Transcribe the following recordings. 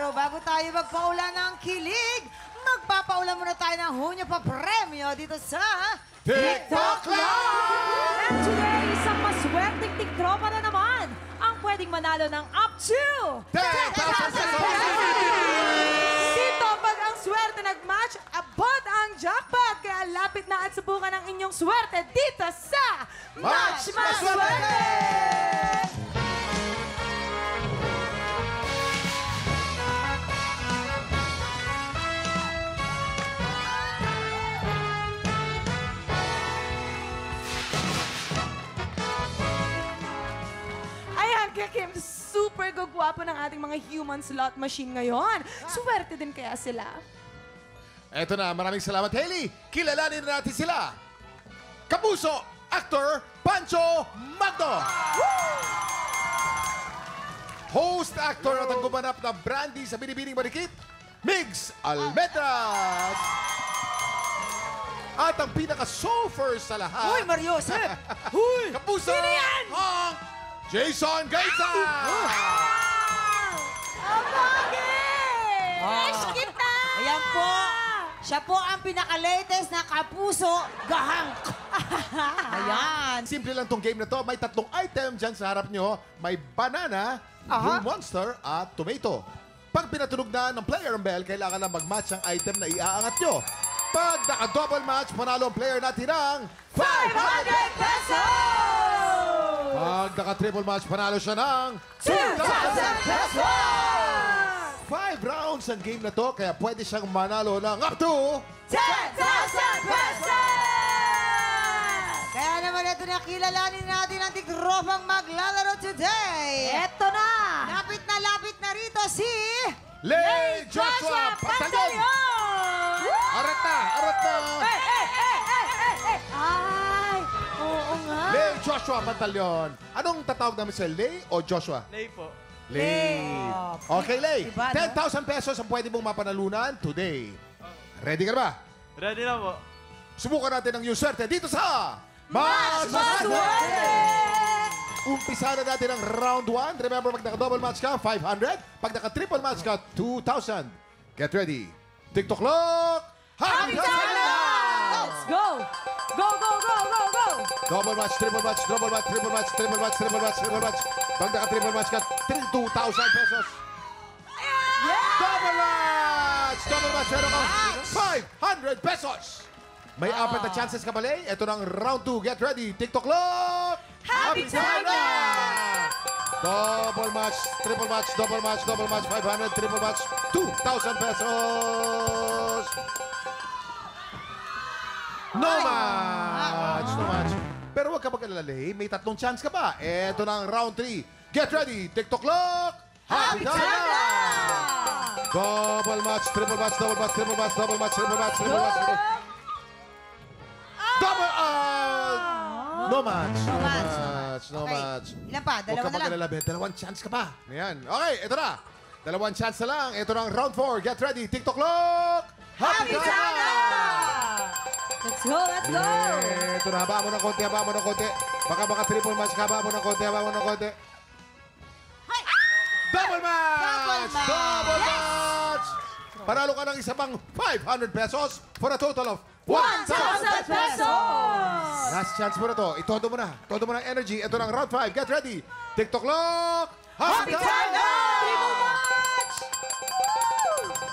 Pero bago tayo magpaula ng kilig, magpapaula muna tayo ng hunyo pa premyo dito sa TikTok Club! And today, isang maswerteng tiktropa na naman ang pwedeng manalo ng up to 10,000 pesos! Dito, pag ang swerte nag-match, abot ang jackpot. Kaya lapit na at subukan ang inyong swerte dito sa Match Maswerte! Ayan, Kim, super gagwapo ng ating mga human slot machine ngayon. Swerte din kaya sila. Eto na, maraming salamat, Hailey. Kilalanin na natin sila. Kapuso, actor Pancho Magno. Host, actor at ang gumanap na Brandy sa Binibining Marikit, Migs Almetras. At ang pinaka-sofer sa lahat. Uy, Mario, sir! Kapuso, Sino yan? ang Jason Gaisa. Kita! Ayan po. Siya po ang pinaka-latest na kapuso gahang. Ayan. Simple lang tong game na to. May tatlong item dyan sa harap nyo. May banana, blue monster, at tomato. Pag pinatunog na ng player ang bell, kailangan na mag-match ang item na iaangat nyo. Pag naka-double match, panalo ang player natin ng 500 pesos! Pag naka-triple match, panalo siya ng 2,000 pesos! 5 rounds ang game na to, kaya pwede siyang manalo ng up to 10,000 pesos! Kaya naman ito na kilalanin natin ang tikropang maglalaro today. Eto na! Lapit na rito si... Lay Joshua Pantaleon! Arat na! Ay, oo nga. Lay Joshua Pantaleon. Anong tatawag namin sa Lay o Joshua? Lay po. Lay. Okay, Lay. Iba, no? 10,000 pesos ang pwede mong mapanalunan today. Ready ka na ba? Ready na po. Subukan natin ang iyong swerte dito sa Match Maswerte! Umpisa na natin ang round 1. Remember, pag naka-double match ka, 500. Pag naka-triple match ka, 2,000. Get ready. TikTok clock! Happy time na! Let's go! Go, go, go, go, go! Double match, triple match, double match, triple match, triple match, triple match, triple match. Pag naka-triple match ka, 2,000 pesos. Double match! Double match, meron kang 500 pesos. May apat na chances ka pala. Ito na ang round 2. Get ready. TikTok clock! Happy time na! Double match, triple match, double match, double match, 500, triple match, 2,000 pesos. No match! No match. Pero huwag ka mag-alalay. May tatlong chance ka pa. Ito na ang round 3. Get ready. TikTok clock! Happy time na! Double match, triple match, double match, triple match, double match, triple match, triple match, triple match. Double no match. No match. No Okay. match. Ilan pa? Huwag Dalawa ka na lang. mag-alala. Dalawang chance ka pa. Ayan. Okay, ito na. Dalawang chance na lang. Ito na ang round 4. Get ready. TikTok clock! Happy time na! Let's go, let's go! Yeah, ito na. Haba mo ng konti, haba mo ng konti. Baka triple match ka. Haba mo ng konti, haba mo ng konti. Double match! Double match! Panalo ka ng isa pang 500 pesos for a total of 1,000 pesos! Last chance mo na to. Itodo mo na. Todo mo ng energy. Ito na ang round 5. Get ready. TikTok clock! Happy time na! Triple match!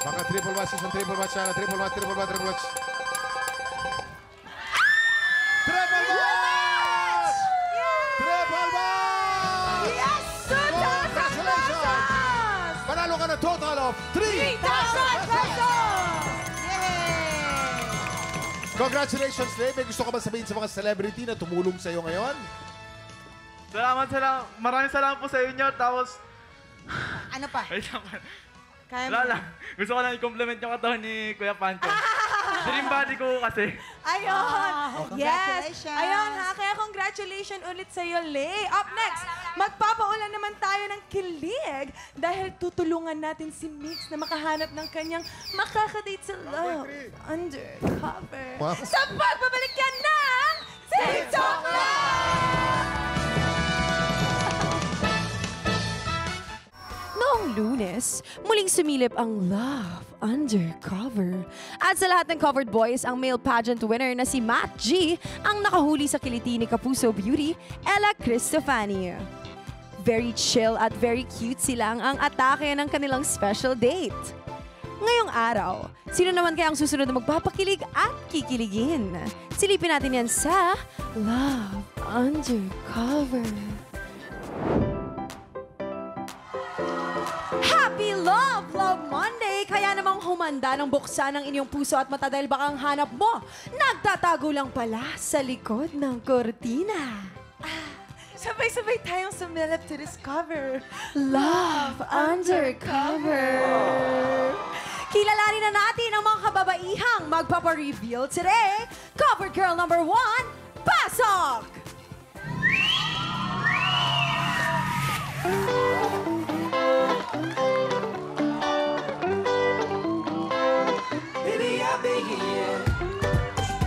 Baka triple match. Isang triple match sana. Triple match, triple match, triple match. Triple match! Triple match! Yes! 2,000 pesos! Panalo ka ng total of 3,000 3,000 pesos! Congratulations, Lay. May gusto ka ba sabihin sa mga celebrity na tumulong sa iyo ngayon? Maraming salamat po sa inyo. Tapos, Ano pa? wait lang. Kaya mo. Wala lang. Gusto ko lang i-compliment yung katawan ni Kuya Pancho. Dream body ko kasi. Ayun! Yes! Congratulations. Ayun ha, kaya congratulations ulit sa'yo, Lay. Up next, magpapaulan naman tayo ng kilig dahil tutulungan natin si Mix na makahanap ng kanyang makakadate sa love undercover. Wow. Sa pagbabalik yan ng TikTok Live! Noong Lunes, muling sumilip ang Love Undercover. At sa lahat ng covered boys, ang male pageant winner na si Matt G ang nakahuli sa kiliti ni Kapuso Beauty, Ella Cristofani. Very chill at very cute silang ang atake ng kanilang special date. Ngayong araw, sino naman kaya ang susunod na magpapakilig at kikiligin? Silipin natin yan sa Love Undercover. Happy Love Monday! Kaya namang humanda ng buksan ng inyong puso at mata dahil baka ang hanap mo, nagtatago lang pala sa likod ng kortina. Sabay-sabay tayong sumilip to discover Love Undercover. Kilalanin na natin ang mga kababaihang magpapa-reveal today. Cover girl number 1, pasok! Baby, I beg you, yeah.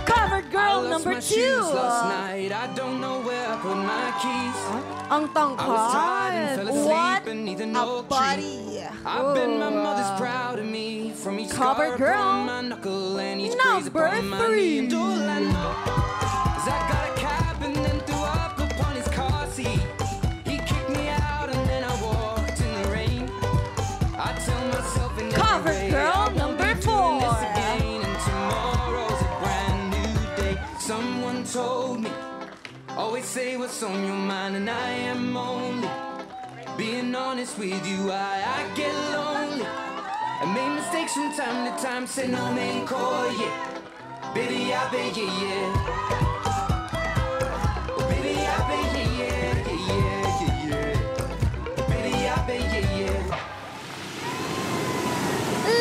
Cover girl I lost number my shoes 2. last night. I don't know where I put my keys. Ang I was tired and tangkad. fell asleep beneath an oak tree. I bet my mother's proud of me. From each Cover scar girl upon my knuckle and each graze number upon my 3. knee. And all I know is I got a cab and then threw up upon his car seat. He kicked me out and then I walked in the rain. I tell myself in every Cover way, girl I won't number be doing this 4. again. And tomorrow's a brand new day. Someone told me, always say what's on your mind, and I am only being honest with you. I get lonely. I make mistakes from time to time, say no man call, yeah. Baby, I beg you, yeah. Oh, baby, I beg you, yeah, yeah, yeah, yeah, yeah. Baby, I beg you, yeah.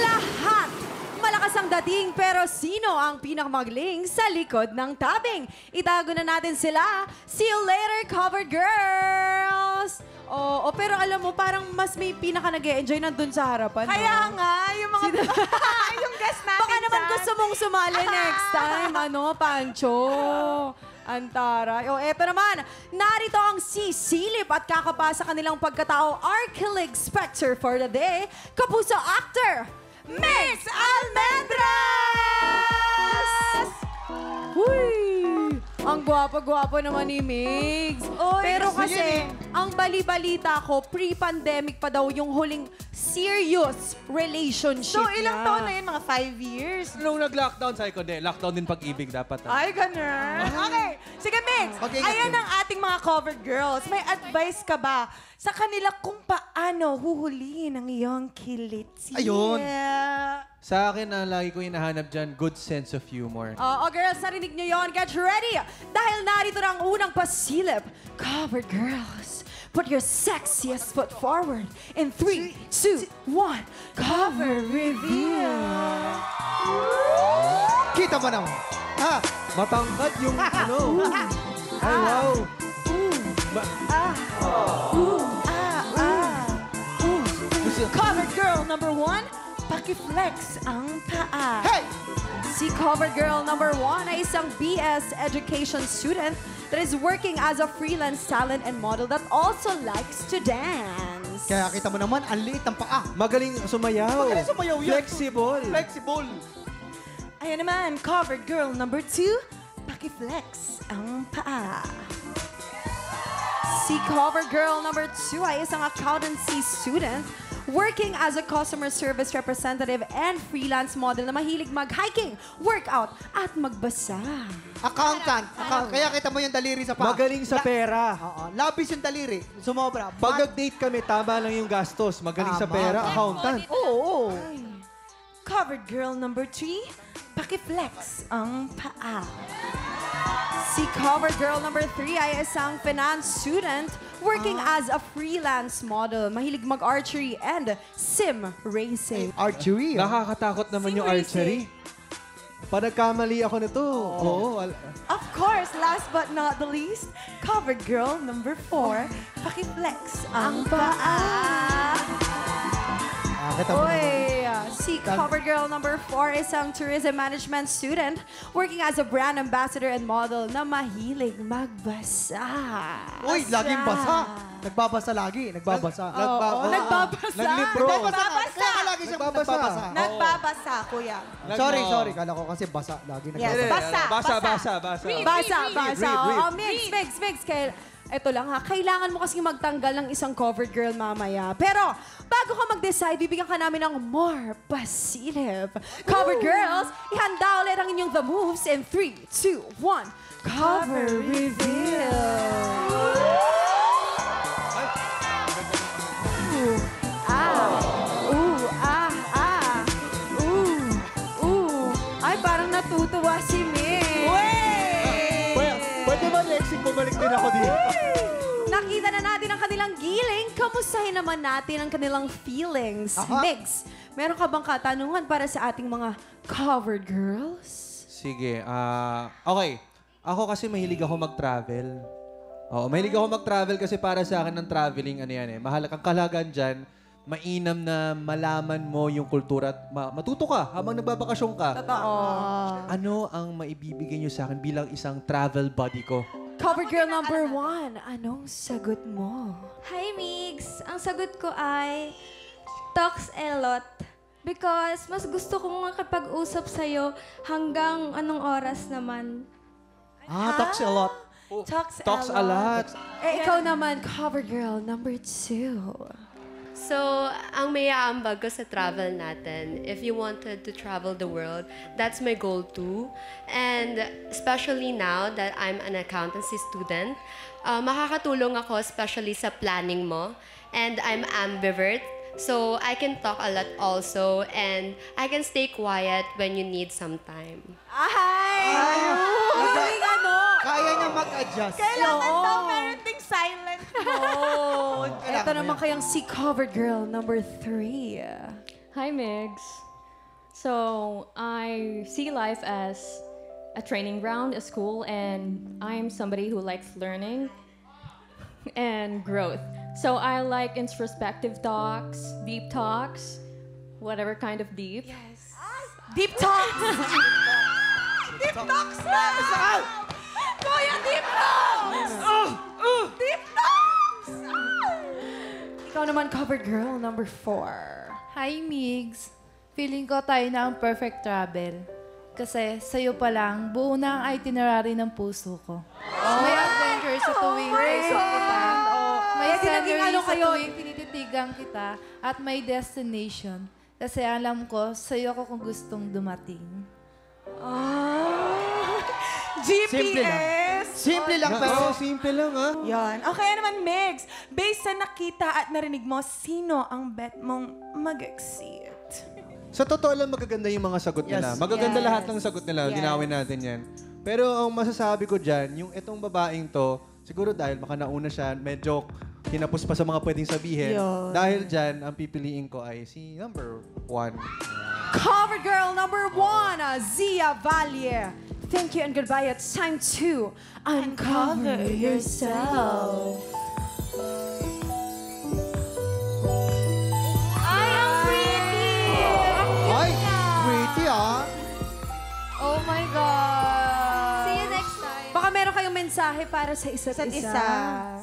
Lahat malakas ang dating pero sino ang pinakamagaling sa likod ng tabing? Itago na natin sila. See you later, covered girls! Oo, pero alam mo, parang mas may pinaka nag-e-enjoy nandun sa harapan. Kaya no? nga, yung mga... yung guest natin Baka naman dyan. gusto mong sumali next time, Pancho. Antara. O, eto naman, narito ang sisilip at kakapa sa kanilang pagkatao Arkilig Spectre for the day, Kapuso actor, Mix Almendras! Huy! Ang gwapo-gwapo naman ni Migs. Pero kasi, ang bali-balita ko, pre-pandemic pa daw yung huling serious relationship So, ilang niya. taon na yun? Mga 5 years? Nung nag-lockdown, sabi ko, lockdown din pag-ibig dapat. Ay, ganun. Okay. Sige, Mix. Mag-ingat Ayan kayo. ang ating mga covered girls. May advice ka ba sa kanila kung paano huhulihin ang iyong kiliti? Ayun. Sa akin, lagi ko hinahanap dyan, good sense of humor. Oo, girls, narinig nyo yon. Get ready! Dahil narito na ang unang pasilip. Covered girls, put your sexiest foot forward. In 3, 2, 1, cover reveal. Kita mo naman. Ha? Matangkad yung ano. Ay, wow. Covered girl number 1, paki-flex ang paa. Hey! Si cover girl number 1 ay isang BS education student that is working as a freelance talent and model that also likes to dance. Kaya kita mo naman, ang liit ng paa. Magaling sumayaw. Magaling sumayaw yan. Flexible. Flexible. Ayan naman, cover girl number 2, paki-flex ang paa. Si cover girl number 2 ay isang accountancy student working as a customer service representative and freelance model na mahilig mag-hiking, workout, at magbasa. Accountant. Kaya kita mo yung daliri sa paa. Magaling sa pera. Oo. Labis yung daliri. Sumobra. Pag nag-date kami, tama lang yung gastos. Magaling sa Tama. pera, accountant. Oo. Covered girl number 3, paki-flex ang paa. Si cover girl number 3 ay isang finance student working as a freelance model. Mahilig mag-archery and sim racing. Archery. Nakakatakot naman yung archery. Pag nagkamali ako nito, Of course, last but not the least, covered girl number 4, paki-flex ang paa. Kita mo naman. Oy, si cover girl number 4, isang tourism management student working as a brand ambassador and model na mahilig magbasa. Uy, laging basa. Nagbabasa lagi. Nagbabasa. Nagbabasa. Naglibro. Nagbabasa. Kaya lagi siyang nagbabasa. Nagbabasa, kuya. Sorry. Kala ko kasi basa. Lagi Yes, nagbabasa. basa. Basa. Read. Oo, mix. Ito lang ha, kailangan mo kasi magtanggal ng isang covered girl mamaya. Pero, bago ka mag-decide, bibigyan ka namin ng more pasilip. Covered girls, ihanda ulit ang inyong The Moves in 3, 2, 1. Cover reveal! Ay, parang natutuwa si Mick. Pwede ba, Lexing, bumalik din ako dito? Nakita na natin ang kanilang giling. Kamustahin naman natin ang kanilang feelings. Migs, meron ka bang katanungan para sa ating mga covered girls? Sige, okay. Ako kasi mahilig ako mag-travel. Oo, mahilig ako mag-travel kasi para sa akin ng traveling, ano yan eh. Ang kahalagaan dyan, mainam na malaman mo yung kultura at matuto ka habang nagbabakasyon ka. Totoo. Ano ang maibibigay nyo sa akin bilang isang travel buddy ko? Cover girl number 1, anong sagot mo? Hi, Migs! Ang sagot ko ay talks a lot. Because mas gusto kong makipag-usap sa'yo hanggang anong oras naman. Talks a lot. Talks a lot. Eh, ikaw naman, cover girl number 2. So, ang may aambag ko sa travel natin, if you wanted to travel the world, that's my goal too. And especially now that I'm an accountancy student, makakatulong ako especially sa planning mo. And I'm ambivert, so I can talk a lot also. And I can stay quiet when you need some time. Kaya niya mag-adjust. Kailangan daw meron ding silent mode. Ito naman kayang si cover girl number 3. Hi, Migs. So, I see life as a training ground, a school, and I'm somebody who likes learning and growth. So, I like introspective talks, deep talks, whatever kind of deep. Yes. Deep talks! Deep talks na! Kuya, deep talks! Deep talks! Ikaw naman, cover girl number 4. Hi, Migs. Feeling ko tayo na ang perfect travel. Kasi sa'yo pa lang, buo na ang itinerary ng puso ko. May adventure sa tuwing kita. May scenery sa tuwing tinititigan kita. At may destination. Kasi alam ko, sa'yo ko kung gustong dumating. GPS! Simple lang, pero... Simple lang, ha? Yan. Okay naman, Migs. Based sa nakita at narinig mo, sino ang bet mong mag-exceed? Sa totoo lang, magaganda yung mga sagot nila. Magaganda lahat ng sagot nila. Linawin natin yan. Pero ang masasabi ko dyan, yung itong babaeng to, siguro dahil baka nauna siya, medyo kinapos pa sa mga pwedeng sabihin. Dahil dyan, ang pipiliin ko ay si number 1. Cover girl number 1, Zia Valle. Thank you and goodbye. It's time to uncover yourself. Ay, ang pretty! Ay, pretty Oh my God! See you next time. Baka meron kayong mensahe para sa isa't isa.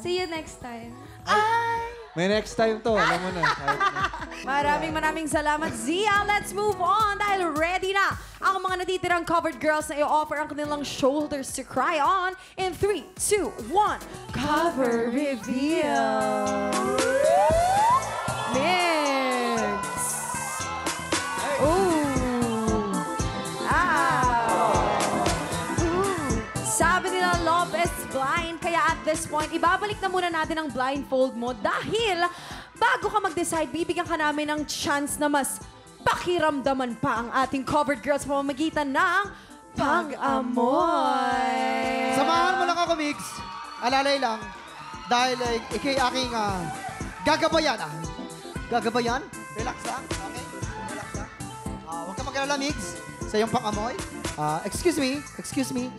See you next time. May next time to, alam mo na. Maraming salamat, Zia. Let's move on dahil ready na ang mga natitirang covered girls na i-offer ang kanilang shoulders to cry on in 3, 2, 1. Cover reveal. Mix. Sabi nila, love is blind. Kaya at this point, ibabalik na muna natin ang blindfold mo dahil bago ka mag-decide, bibigyan ka namin ng chance na mas pakiramdaman pa ang ating covered girls sa pamamagitan ng pag-amoy. Samahan mo lang ako, Migs. Alalay lang. Dahil ikay aking gagabayan. Gagabayan? Relax lang. Okay? Relax lang. Huwag ka mag-alala, Migs. Sa iyong pang-amoy. Excuse me.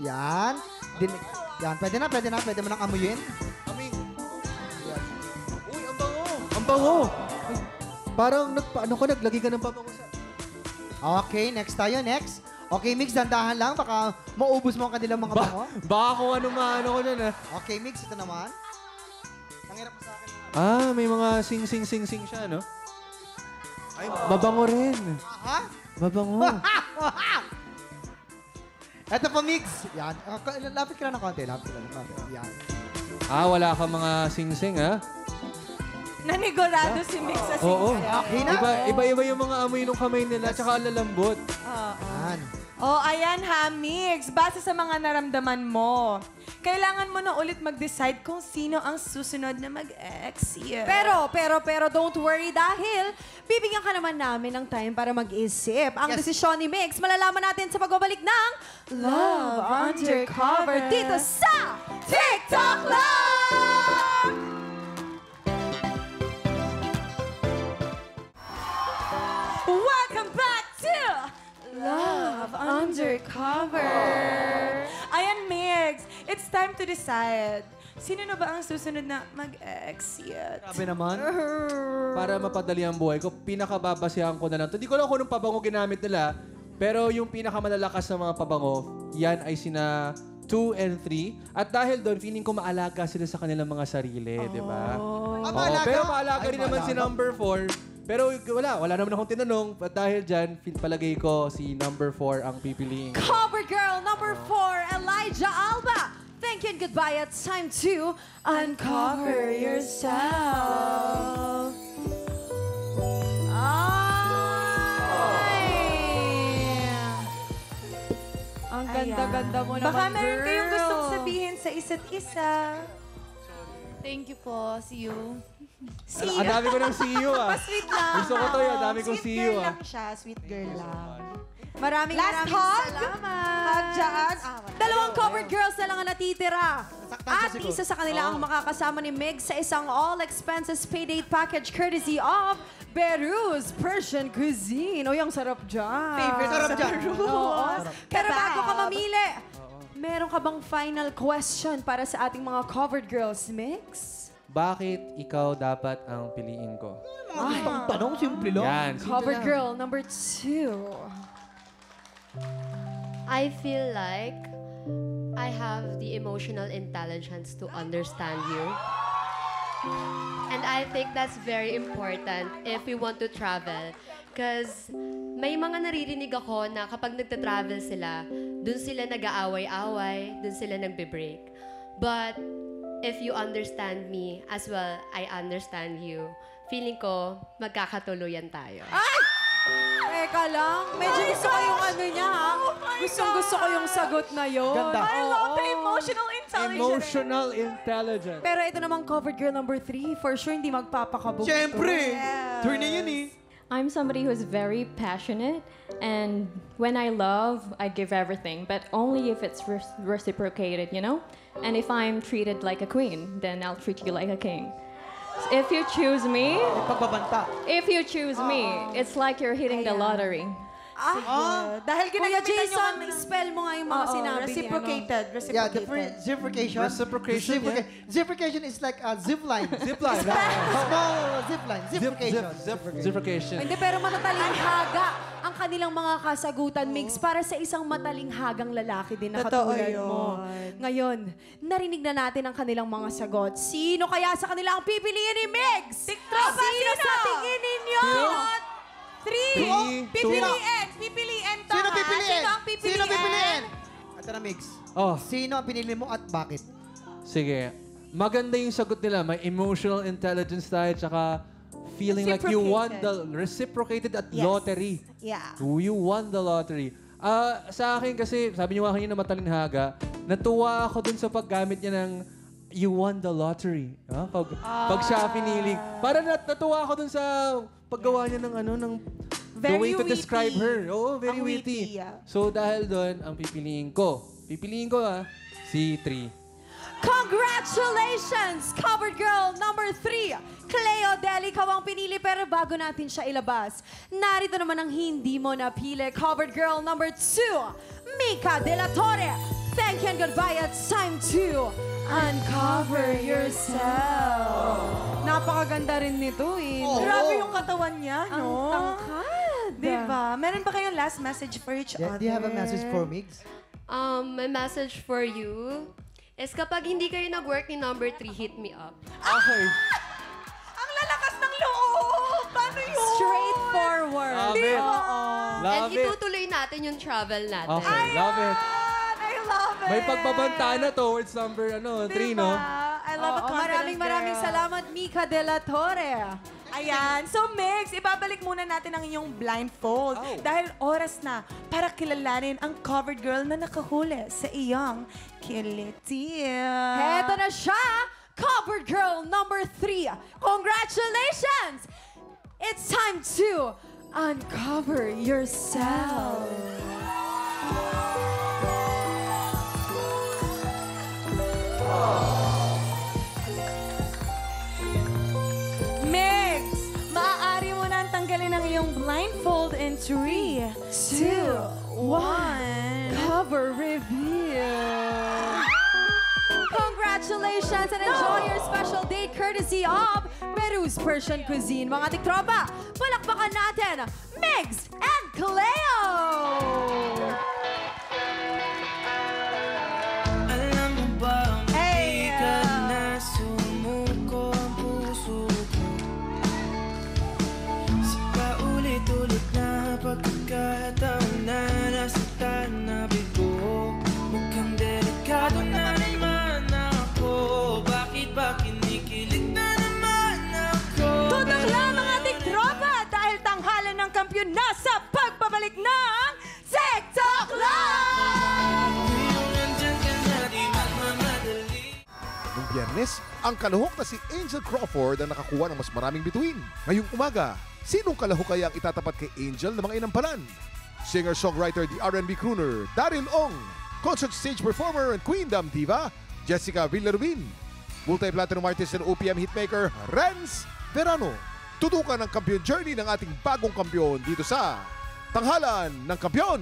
Yan. Yan. Pwede mo nang amuyin. Uy, ang bango! Ang bango! Parang naglagay ka ng pabango sa... Okay, next tayo. Next. Okay, Mix, dandahan lang. Baka maubos mo ang kanilang mga bango. Baka kung ano maano ko dyan, Okay, Mix, ito naman. Nangyarap mo sa akin. May mga sing-sing-sing-sing siya, no? Ay, mabango rin. Ha? Mabango. Ito po, Mix. Yan. Lapit ka lang ng konti. Lapit ka lang ng konti. Yan. Wala ka mga sing-sing, ha? Nanigurado si Mix sa Oo. Okay na. Iba-iba yung mga amoy ng kamay nila, tsaka lalambot. Yan. Oh, ayan ha, Mix. Base sa mga naramdaman mo, kailangan mo na ulit mag-decide kung sino ang susunod na mag-exit. Pero, don't worry dahil bibigyan ka naman namin ng time para mag-isip. Ang desisyon ni Mix, malalaman natin sa pagbabalik ng Love Undercover dito sa TikTok Love! Welcome back to Love Undercover. Ayan, Mix. It's time to decide. Sino na ba ang susunod na mag-exit? Grabe naman. Para mapadali ang buhay ko, pinakababasihan ko na lang. Hindi ko lang kung anong pabango ginamit nila, pero yung pinakamalalakas na mga pabango, yan ay sina 2 and 3. At dahil doon, feeling ko maalaga sila sa kanilang mga sarili, di ba? Pero maalaga rin naman si number 4. Pero wala naman akong tinanong. At dahil dyan, palagay ko si number 4 ang pipiliin ko. Cover girl number 4, Elijah Alba. Thank you and goodbye. It's time to uncover yourself. Ang ganda-ganda mo naman, Baka meron girl. kayong gustong sabihin sa isa't isa. Thank you po. See you. Ang dami ko ng see you, Sweet lang. Gusto ko to, ang dami kong see you, Sweet girl lang siya. Sweet girl lang. Maraming Last maraming hug. salamat. Hug dyan. Dalawang covered girls na lang ang natitira. Nasaktan siya At siguro. isa sa kanila ang makakasama ni Mig sa isang all-expenses paydate package courtesy of Beru's Persian Cuisine. O, yung sarap dyan. Favorite Sarap sa dyan. Peru. Pero bago ka Kebab. mamili, meron ka bang final question para sa ating mga covered girls, Mix? Bakit ikaw dapat ang piliin ko? Mga gustong tanong, simple lang. Yan. simple Covered lang. girl number 2. I feel like I have the emotional intelligence to understand you. And I think that's very important if we want to travel. Because may mga naririnig ako na kapag nagta-travel sila, dun sila nag-aaway-away, dun sila nagbe-break. But if you understand me as well, I understand you. Feeling ko, magkakatuluyan tayo. Teka lang, medyo gusto ko yung ano niya, ha? Gusto ko yung sagot na yun. Ganda. I love the emotional intelligence. Emotional intelligence. Pero ito namang covered girl number 3, for sure hindi magpapakabog. Siyempre. Turn na yun eh. I'm somebody who's very passionate, and when I love, I give everything, but only if it's reciprocated, you know? And if I'm treated like a queen, then I'll treat you like a king. If you choose me, Pagbabanta. it's like you're hitting the lottery. Dahil Kuya ginagamitan Jason, yung spell mo nga yung mga sinabi niya. reciprocated. Yeah, the Reciprocated. zippercation. Reciprocation, Zippercation is like a zip line. Zip line. Small zip line. Zippercation. Zippercation. Hindi, pero matalinhaga ang kanilang mga kasagutan, Mix, para sa isang matalinghagang lalaki din na Totoo katulad yun. mo. Ngayon, narinig na natin ang kanilang mga sagot. Sino kaya sa kanila ang pipiliin ni Mix? Sino sa tingin ninyo? 3. Pipiliin to. Sino ha? pipiliin? Sino ang pipiliin? Sino pipiliin? Ito na, Mix. Oh, Sino ang pinili mo at bakit? sige. Maganda yung sagot nila. May emotional intelligence tayo, tsaka feeling like you won the reciprocated at Yes. lottery. Yeah. You won the lottery. Sa akin kasi, sabi niyo nga kanina matalinhaga, natuwa ako dun sa paggamit niya ng you won the lottery. Pag siya piniling. Parang natuwa ako dun sa paggawa niya ng the Very way to describe witty. her. Oo, very Ang witty. witty, yeah. So dahil doon, ang pipiliin ko. Si 3. Congratulations, covered girl number 3. Cleo Del, ikaw ang pinili, pero bago natin siya ilabas, narito naman ang hindi mo napili. Covered girl number 2, Mika De La Torre. Thank you and goodbye. It's time to uncover yourself. Napakaganda rin nito eh. Oo. Grabe yung katawan niya, Ang no? tangkad. Diba? Meron ba kayong last message for each other? Do you have a message for Migs? My message for you is kapag hindi kayo nag-work ni number 3, hit me up. Okay. Ang lalakas ng loob! Paano yun? Straightforward. Love it. And Love it. itutuloy natin yung travel natin. Okay, love it. I love it! May pagbabanta na towards number 3, no? I love a confident Maraming girl. salamat, Mika De La Torre. Ayan. So, Migs, ibabalik muna natin ang iyong blindfold. Dahil oras na para kilalanin ang covered girl na nakahuli sa iyong kiliti. Heto na siya, covered girl number 3. Congratulations! It's time to uncover yourself. Migs, maaari mo na tanggalin ang iyong blindfold in 3, 2, 1. Cover reveal. Congratulations and enjoy your special date courtesy of Peru's Persian Cuisine. Mga tiktropa, palakpakan natin, Migs and Cleo! Alam mo ba, Hey, hindi ka na sumuko ang puso ko. Sa paulit-ulit na pagkakataon na nasaktan na bigo. Mukhang delikado na naman ako. Bakit ba kinikilig na naman ako? Tutok lang mga tiktropa dahil tanghalan ng kampiyon na sa pagbabalik ng TikTok Live! Kung nandyan ka na, di magmamadali. Noong Biyernes, ang kalahok na si Angel Crawford ang nakakuha ng mas maraming bituin. Ngayong umaga, sinong kalahok kaya ang itatapat kay Angel ng mga inampalan? Singer-songwriter, the R&B crooner, Daryl Ong. Concert stage performer and Queendom diva, Jessica Villarubin. Multi-platinum artist and OPM hitmaker, Renz Verano. Tutukan ang kampiyon journey ng ating bagong kampiyon dito sa Tanghalan ng Kampiyon.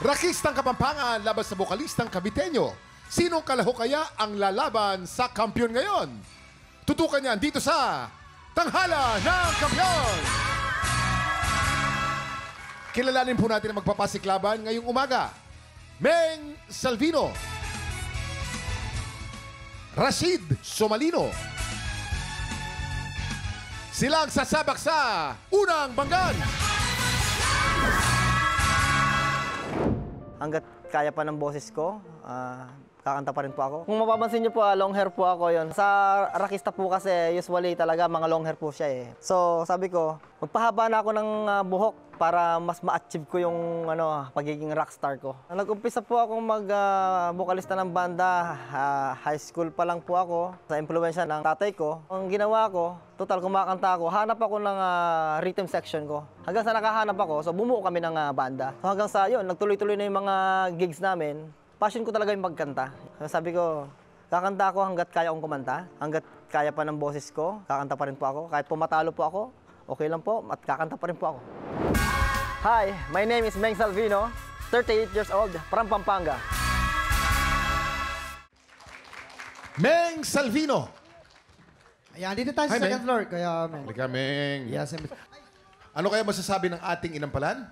Rakistang Kapampangan laban sa bokalistang Caviteño. Sinong kalahok kaya ang lalaban sa kampiyon ngayon? Tutukan niyan dito sa Tanghalan ng Kampiyon! Kilalanin po natin ang magpapasiklaban ngayong umaga. Meng Salvino, Rashid Somalino. Silang sasabak sa unang banggan. Hanggat kaya pa ng boses ko, kakanta pa rin po ako. Kung mapapansin niyo po, long hair po ako yon. Sa rakista po kasi, usually talaga mga long hair po siya eh. So sabi ko, magpahaba na ako ng buhok para mas ma-achieve ko yung pagiging rockstar ko. Nag-umpisa po akong mag-vokalista ng banda. High school pa lang po ako. Sa impluwensya ng tatay ko. Ang ginawa ko, total kumakanta ako, hanap ako ng rhythm section ko. Hanggang sa nakahanap ako, so bumuo kami ng banda. So hanggang sa yun, nagtuloy-tuloy na yung mga gigs namin. Passion ko talaga yung magkanta. Sabi ko, kakanta ako hanggat kaya kong kumanta. Hanggat kaya pa ng boses ko, kakanta pa rin po ako. Kahit pumatalo po ako, okay lang po, at kakanta pa rin po ako. Hi, my name is Meng Salvino, 38 years old, from Pampanga. Meng Salvino. Ayan, dito tayo sa Hi, second Meng. floor. Kaya, Meng. Halika, Meng. Yes, Ano kaya masasabi ng ating inampalan?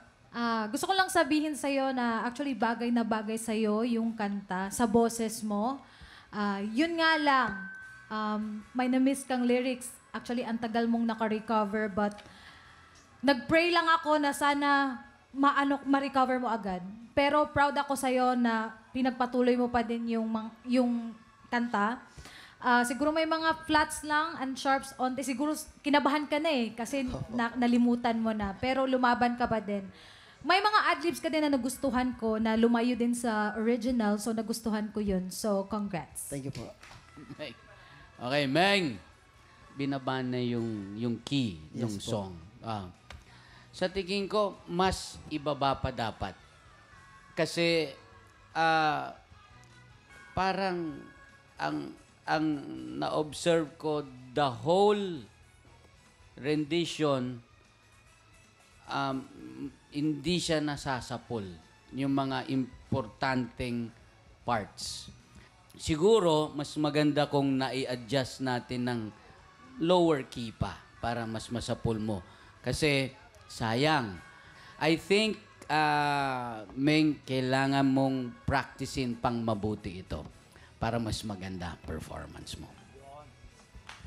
Gusto ko lang sabihin sa'yo na actually bagay na bagay sa'yo yung kanta sa boses mo. Yun nga lang, may na-miss kang lyrics. Actually, ang tagal mong naka-recover but nag-pray lang ako na sana ma-recover mo agad. Pero proud ako sa'yo na pinagpatuloy mo pa din yung kanta. Siguro may mga flats lang and sharps onte. Siguro kinabahan ka na eh kasi nalimutan mo na. Pero lumaban ka pa din. May mga adlibs ka din na nagustuhan ko na lumayo din sa original. So nagustuhan ko yun. So congrats. Thank you po. Okay, Meng. Binaban na yung key ng song. Sa tingin ko, mas ibaba pa dapat. Kasi parang ang na-observe ko, the whole rendition, hindi siya nasasapol. Yung mga importanteng parts. Siguro, mas maganda kung nai-adjust natin ng lower key pa para mas masapul mo. Kasi, sayang. I think, Meng, kailangan mong practicein pang mabuti ito para mas maganda performance mo.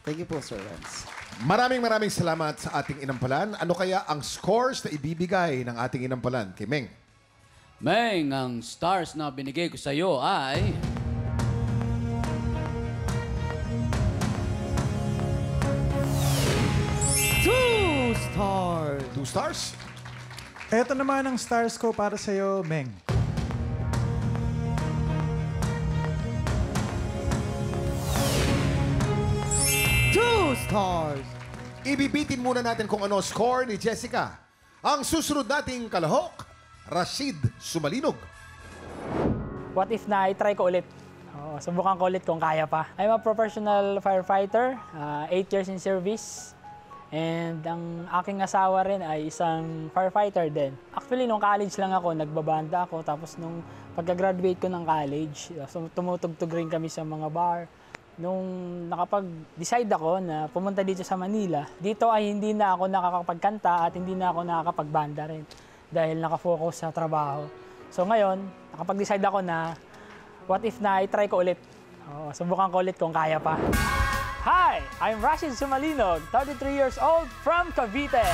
Thank you po, Sir Renz. Maraming salamat sa ating inampalan. Ano kaya ang scores na ibibigay ng ating inampalan kay Meng? Meng, ang stars na binigay ko sa iyo ay... 2 stars. 2 stars? Ito naman ang stars ko para sa'yo, Meng. Stars. Ibibitin muna natin kung ano score ni Jessica. Ang susunod nating kalahok, Rashid Sumalinog. What if na i-try ko ulit? Subukan ko ulit kung kaya pa. I'm a professional firefighter, 8 years in service. And ang aking asawa rin ay isang firefighter din. Actually, nung college lang ako, nagbabanda ako. Tapos nung pagka-graduate ko ng college, tumutugtog rin kami sa mga bar. Nung nakapag-decide ako na pumunta dito sa Manila, dito ay hindi na ako nakakapagkanta at hindi na ako nakakapagbanda rin dahil nakafocus sa trabaho. So ngayon, nakapag-decide ako na what if na i-try ko ulit. Subukan ko ulit kung kaya pa. Hi! I'm Rashid Sumalinog, 33 years old from Cavite.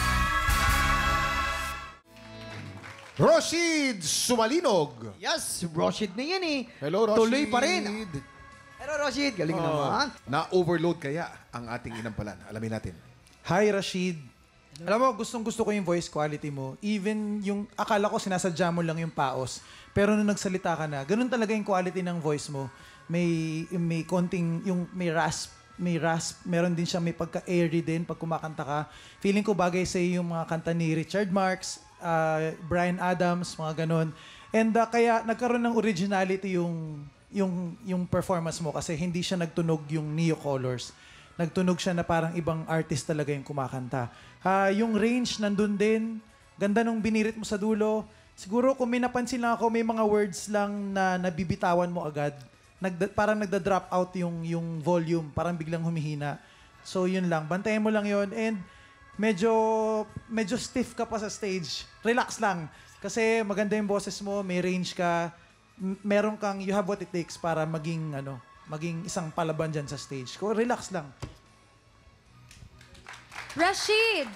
Rashid Sumalinog. Yes, Rashid na yan eh. Hello, Rashid. Tuloy pa rin. Hello, Rashid. Galing naman. Na-overload kaya ang ating inampalan? Alamin natin. Hi, Rashid. Alam mo, gustong-gusto ko yung voice quality mo. Even yung, akala ko sinasadya mo lang yung paos. Pero nung nagsalita ka na, ganun talaga yung quality ng voice mo. May konting, yung may rasp. Meron din siya, may pagka-airy din pag kumakanta ka. Feeling ko bagay sa yung mga kanta ni Richard Marx, Bryan Adams, mga ganun. And kaya nagkaroon ng originality yung performance mo kasi hindi siya nagtunog yung Neo Colors. Nagtunog siya na parang ibang artist talaga yung kumakanta. Yung range nandun din. Ganda nung binirit mo sa dulo. Siguro kung may napansin lang ako, may mga words lang na nabibitawan mo agad. Parang nagda-drop out yung volume. Parang biglang humihina. So yun lang. Bantayan mo lang yun. And medyo stiff ka pa sa stage. Relax lang. Kasi maganda yung boses mo, may range ka. Meron kang, you have what it takes para maging isang palaban dyan sa stage. Relax lang. Rashid!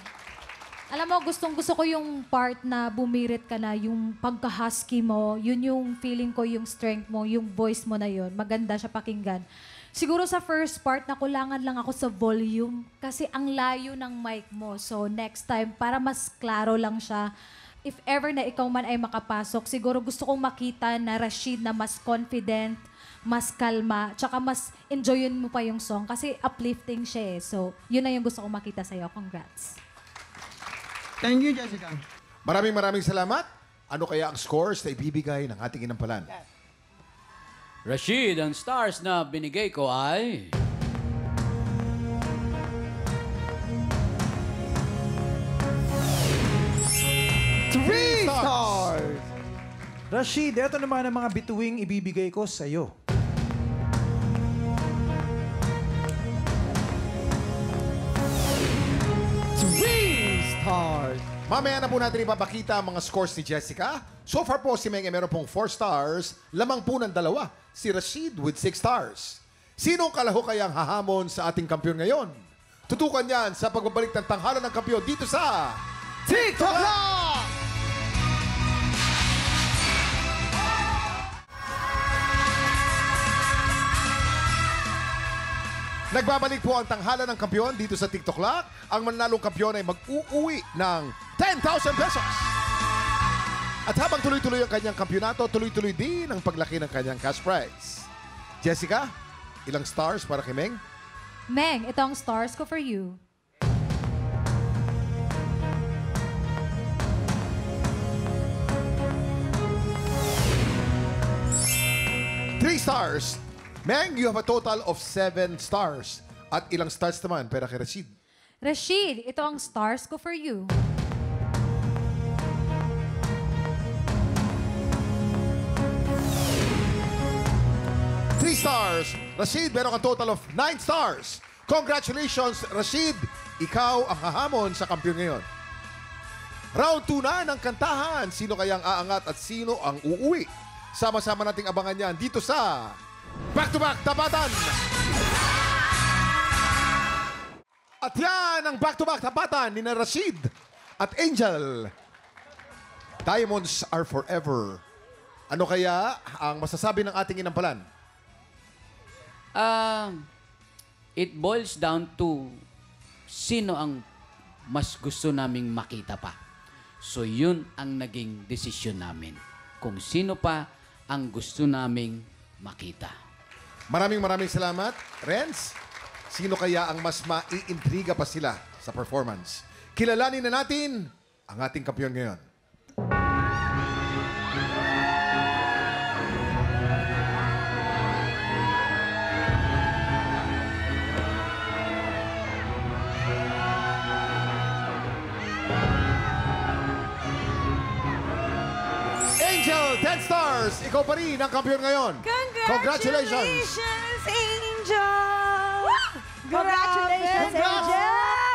Alam mo, gustong-gusto ko yung part na bumirit ka na, yung pagka-husky mo, yun yung feeling ko, yung strength mo, yung voice mo na yun. Maganda siya pakinggan. Siguro sa first part, nakulangan lang ako sa volume kasi ang layo ng mic mo. So next time, para mas klaro lang siya, if ever na ikaw man ay makapasok, siguro gusto kong makita na Rashid na mas confident, mas kalma, tsaka mas enjoyin mo pa yung song kasi uplifting siya eh. So, yun na yung gusto kong makita sa'yo. Congrats. Thank you, Jessica. Maraming salamat. Ano kaya ang scores na ibibigay ng ating inampalan? Rashid, ang stars na binigay ko ay... 3 stars! Rashid, ito naman ang mga bituing ibibigay ko sa'yo. Stars. Mamaya na po natin ipapakita ang mga scores ni Jessica. So far po si Meng ay meron pong 4 stars. Lamang po ng 2. Si Rashid with 6 stars. Sinong kalahok kayang hahamon sa ating kampiyon ngayon? Tutukan yan sa pagbabalik ng tanghalan ng kampiyon dito sa... TikTok Lock! Nagbabalik po ang tanghalan ng kampiyon dito sa TikTok Lock. Ang manlalong kampiyon ay mag-uuwi ng 10,000 pesos. At habang tuloy-tuloy ang kanyang kampyonato, tuloy-tuloy din ang paglaki ng kanyang cash prize. Jessica, ilang stars para kay Meng? Meng, ito ang stars ko for you. Three stars. Meng, you have a total of 7 stars. At ilang stars naman para kay Rashid? Rashid, ito ang stars ko for you. 3 stars. Rashid, meron kang total of 9 stars. Congratulations, Rashid. Ikaw ang hahamon sa kampiyon ngayon. Round 2 na ng kantahan. Sino kayang aangat at sino ang uuwi? Sama-sama nating abangan yan dito sa Back-to-Back Tapatan. At yan ang Back-to-Back Tapatan ni Rashid at Angel. Diamonds are forever. Ano kaya ang masasabi ng ating inampalan? It boils down to sino ang mas gusto naming makita pa. So yun ang naging desisyon namin. Kung sino pa ang gusto naming makita. Maraming salamat. Renz, sino kaya ang mas maiintriga pa sila sa performance? Kilalanin na natin ang ating kampiyon ngayon. Angel, 10 stars. Ikaw pa rin ang kampiyon ngayon. Congratulations! Angel! Congratulations,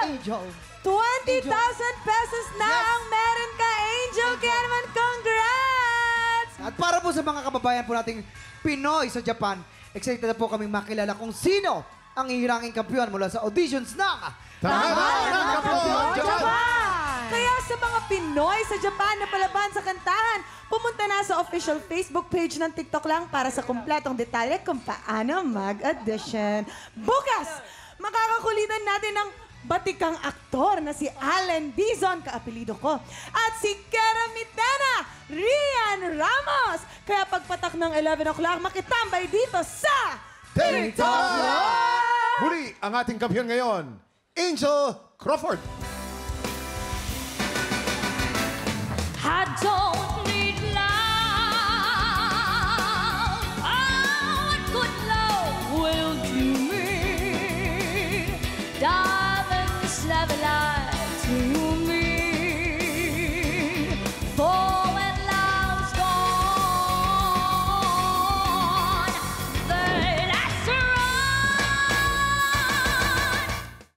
Angel! 20,000 pesos na ang meron ka, Angel! Kaya naman, congrats! At para po sa mga kababayan po nating Pinoy sa Japan, excited na po kaming makilala kung sino ang ihiranging kampiyon mula sa auditions ng Tahanan ng Kampiyon Japan! Kaya sa mga Pinoy sa Japan na palaban sa kantahan, pumunta na sa official Facebook page ng TikTok lang para sa kumpletong detalye kung paano mag-audition. Bukas, makakakulitan natin ng batikang aktor na si Allen Dizon, kaapelido ko, at si Kera Mitena, Rian Ramos. Kaya pagpatak ng 11 o'clock, makitambay dito sa TikTok Live! Muli, ang ating kampiyon ngayon, Angel Crawford. I don't need love. Oh, what good love will do me.